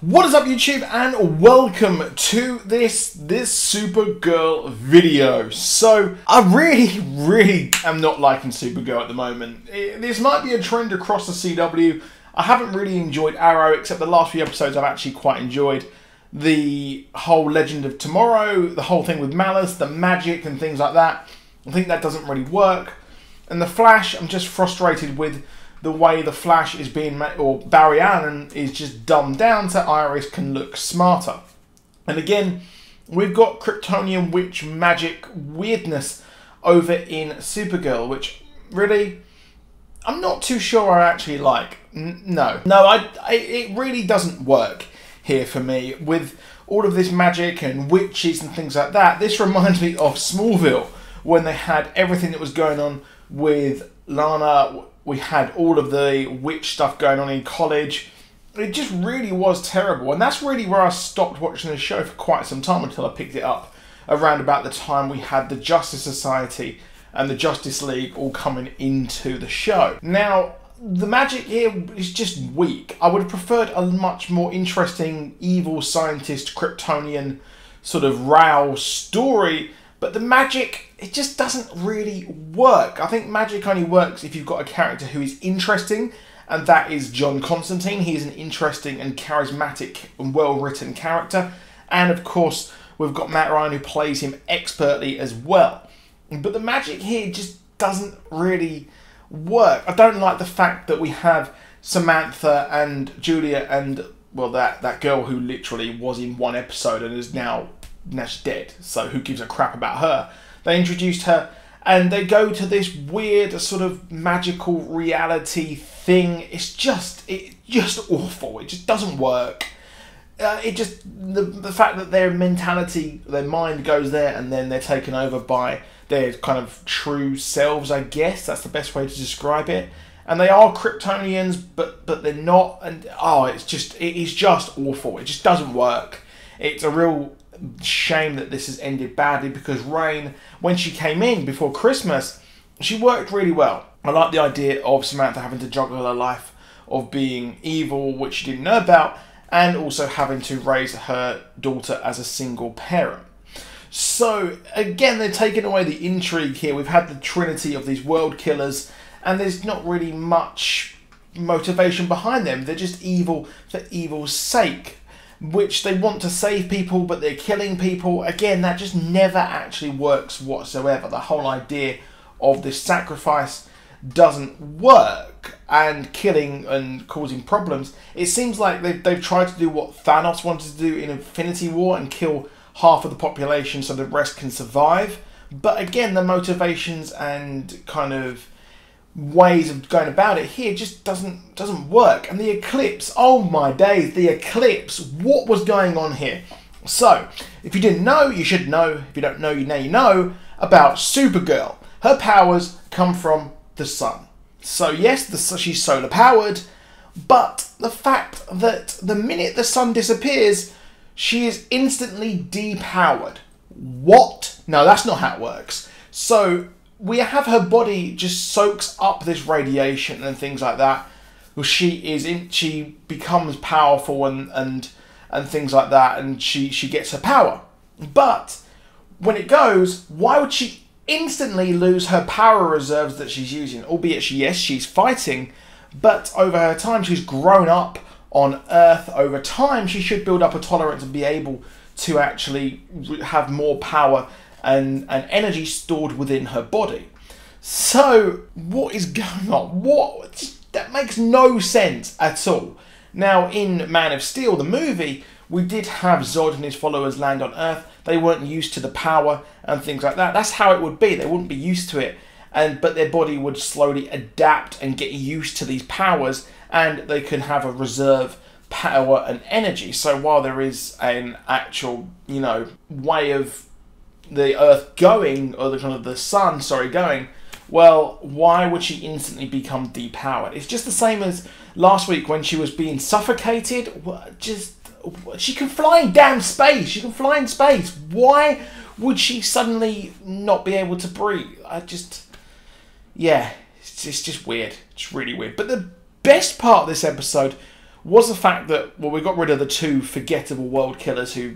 What is up, YouTube, and welcome to this Supergirl video. So, I really am not liking Supergirl at the moment. This might be a trend across the CW. I haven't really enjoyed Arrow, except the last few episodes I've actually quite enjoyed. The whole Legend of Tomorrow, the whole thing with Malice, the magic and things like that. I think that doesn't really work. And The Flash, I'm just frustrated with the way the Flash is being made, or Barry Allen is just dumbed down so Iris can look smarter. And again, we've got Kryptonian witch magic weirdness over in Supergirl, which really, I'm not too sure I actually like. No, it really doesn't work here for me with all of this magic and witches and things like that. This reminds me of Smallville, when they had everything that was going on with Lana. We had all of the witch stuff going on in college. It just really was terrible. And that's really where I stopped watching the show for quite some time, until I picked it up around about the time we had the Justice Society and the Justice League all coming into the show. Now, the magic here is just weak. I would have preferred a much more interesting evil scientist Kryptonian sort of row story. But the magic, it just doesn't really work. I think magic only works if you've got a character who is interesting, and that is John Constantine. He is an interesting and charismatic and well-written character. And of course, we've got Matt Ryan, who plays him expertly as well. But the magic here just doesn't really work. I don't like the fact that we have Samantha and Julia and, well, that girl who literally was in one episode and is now she's dead, so who gives a crap about her? They introduced her and they go to this weird sort of magical reality thing. It's just awful. It just doesn't work. The fact that their mentality, their mind goes there, and then they're taken over by their kind of true selves, I guess that's the best way to describe it. And they are Kryptonians, but they're not. And it is just awful. It just doesn't work. It's a real shame that this has ended badly, because Rain, when she came in before Christmas, she worked really well. I like the idea of Samantha having to juggle her life of being evil, which she didn't know about, and also having to raise her daughter as a single parent. So again, they're taking away the intrigue here. We've had the trinity of these world killers, and there's not really much motivation behind them. They're just evil for evil's sake, which they want to save people, but they're killing people. Again, that just never actually works whatsoever. The whole idea of this sacrifice doesn't work, and killing and causing problems. It seems like they've tried to do what Thanos wanted to do in Infinity War and kill half of the population so the rest can survive. But again, the motivations and kind of ways of going about it here just doesn't work. And the eclipse, oh my days, the eclipse, what was going on here? So if you didn't know, you should know. If you don't know, now you know about Supergirl. Her powers come from the sun. So yes, she's solar powered, but the fact that the minute the sun disappears, she is instantly depowered. What? No, that's not how it works. So we have her body just soaks up this radiation and things like that. She becomes powerful and things like that, and she gets her power. But when it goes, why would she instantly lose her power reserves that she's using? Albeit she's fighting, but over her time she's grown up on Earth. Over time she should build up a tolerance and be able to actually have more power and energy stored within her body. So what is going on? That makes no sense at all. Now, in Man of Steel, the movie, we did have Zod and his followers land on Earth. They weren't used to the power and things like that. That's how it would be. They wouldn't be used to it, but their body would slowly adapt and get used to these powers, and they can have a reserve power and energy. So while there is an actual, way of the Earth going, or the sun, going, well, why would she instantly become depowered? It's just the same as last week when she was being suffocated. She can fly in damn space. She can fly in space. Why would she suddenly not be able to breathe? It's just weird. It's really weird. But the best part of this episode was the fact that, well, we got rid of the two forgettable world killers who,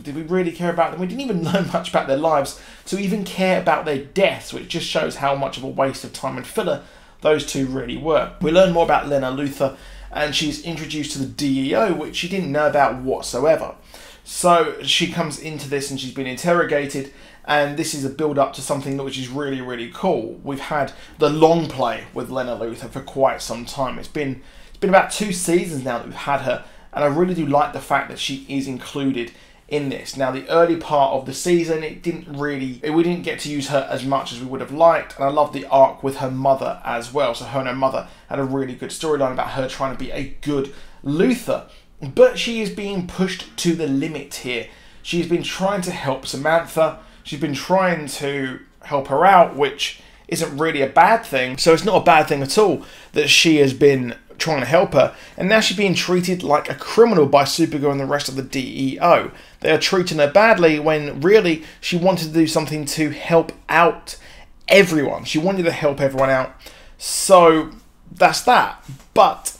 did we really care about them? We didn't even know much about their lives to even care about their deaths, which just shows how much of a waste of time and filler those two really were. We learn more about Lena Luthor, and she's introduced to the DEO, which she didn't know about whatsoever. So she comes into this and she's been interrogated, and this is a build-up to something which is really, really cool. We've had the long play with Lena Luthor for quite some time. It's been about 2 seasons now that we've had her, and I really do like the fact that she is included in this. Now, the early part of the season, we didn't get to use her as much as we would have liked, and I love the arc with her mother as well. So her and her mother had a really good storyline about her trying to be a good Luthor. But she is being pushed to the limit here. She's been trying to help Samantha. She's been trying to help her out, which isn't really a bad thing. So it's not a bad thing at all that she has been trying to help her. And now she's being treated like a criminal by Supergirl and the rest of the DEO. They are treating her badly when really she wanted to do something to help out everyone. She wanted to help everyone out. So that's that. But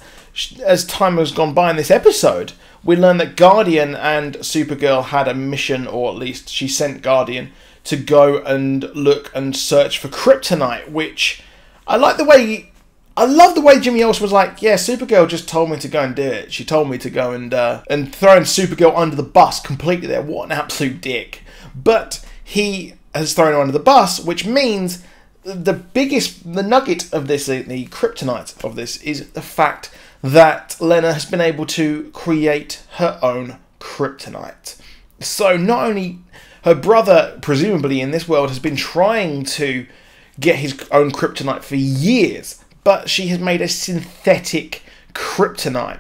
as time has gone by in this episode, we learn that Guardian and Supergirl had a mission, or at least she sent Guardian to go and look and search for kryptonite, which I love the way Jimmy Olsen was like, yeah, Supergirl just told me to go and do it. She told me to go and throwing Supergirl under the bus completely there. What an absolute dick. But he has thrown her under the bus, which means the nugget of this, the kryptonite of this, is the fact that Lena has been able to create her own kryptonite. So not only her brother, presumably in this world, has been trying to get his own kryptonite for years, but she has made a synthetic kryptonite.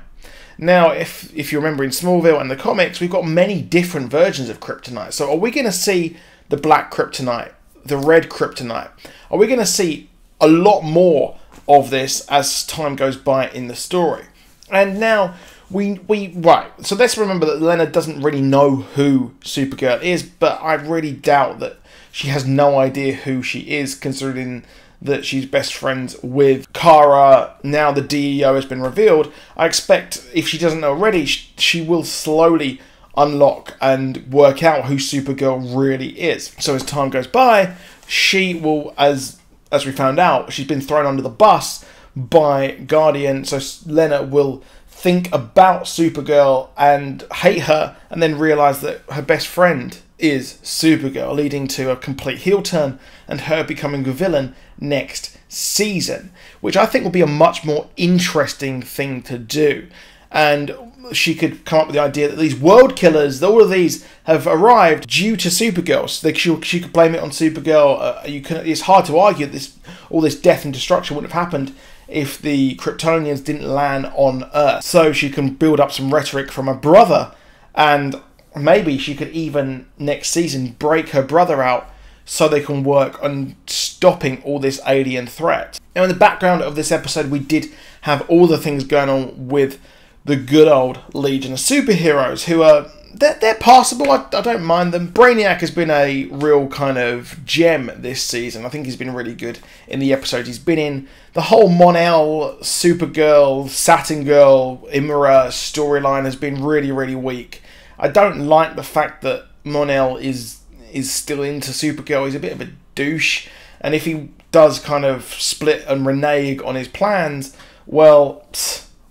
Now, if you remember in Smallville and the comics, we've got many different versions of kryptonite. So are we going to see the black kryptonite, the red kryptonite? Are we going to see a lot more of this as time goes by in the story? And now right, so let's remember that Lena doesn't really know who Supergirl is, but I really doubt that she has no idea who she is, considering that she's best friends with Kara. Now the DEO has been revealed. I expect, if she doesn't know already, she will slowly unlock and work out who Supergirl really is. So as time goes by, she will, as we found out, she's been thrown under the bus by Guardian, so Lena will think about Supergirl and hate her, and then realise that her best friend is Supergirl, leading to a complete heel turn and her becoming a villain next season, which I think will be a much more interesting thing to do. And she could come up with the idea that these world killers, all of these have arrived due to Supergirl. So she could blame it on Supergirl. It's hard to argue that all this death and destruction would have happened if the Kryptonians didn't land on Earth. So she can build up some rhetoric from her brother, and maybe she could even next season break her brother out so they can work on stopping all this alien threat. Now, in the background of this episode, we did have all the things going on with the good old Legion of Superheroes, who are, they're passable. I don't mind them. Brainiac has been a real kind of gem this season. I think he's been really good in the episodes he's been in. The whole Mon-El, Supergirl, Saturn Girl, Imra storyline has been really, really weak. I don't like the fact that Mon-El is still into Supergirl. He's a bit of a douche, and if he does kind of split and renege on his plans, well,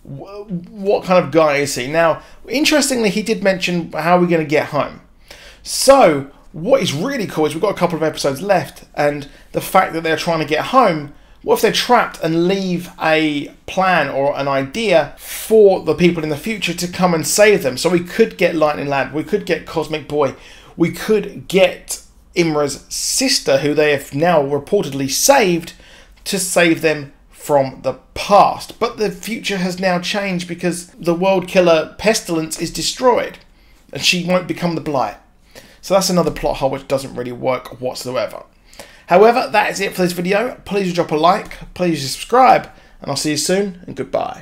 what kind of guy is he? Now, interestingly, he did mention how we're going to get home. So, what is really cool is we've got a couple of episodes left, and the fact that they're trying to get home, what if they're trapped and leave a plan or an idea for the people in the future to come and save them? So we could get Lightning Lad, we could get Cosmic Boy, we could get Imra's sister, who they have now reportedly saved, to save them from the past. But the future has now changed because the world killer Pestilence is destroyed and she won't become the Blight. So that's another plot hole which doesn't really work whatsoever. However, that is it for this video. Please drop a like, please subscribe, and I'll see you soon, and goodbye.